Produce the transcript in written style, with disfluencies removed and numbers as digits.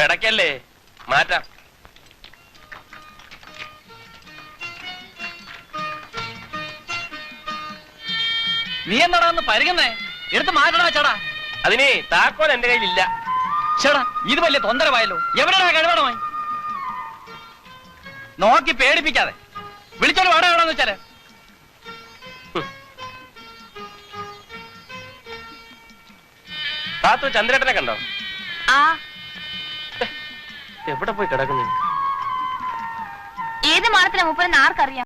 പെടക്കല്ലേ, മാറ്റാം. നീ എന്താടാ ഒന്ന് പരുകുന്നേ? എടുത്ത് മാറ്റണ ചേടാ. അതിന് താക്കോൽ എന്റെ കയ്യിലില്ല. ചേടാ ഇത് വലിയ തൊന്തരമായല്ലോ. എവിടെയാ കഴിവണമായി? നോക്കി പേടിപ്പിക്കാതെ വിളിച്ചോളൂ. വാടാ എവിടെന്ന് വെച്ചാല് താത്തു ചന്ദ്രേട്ടനെ കണ്ടോ? ആ എവിടെ പോയി കിടക്കുന്നു? ഏത് മാനത്തിലെ മൂപ്പരെന്ന് ആർക്കറിയാം?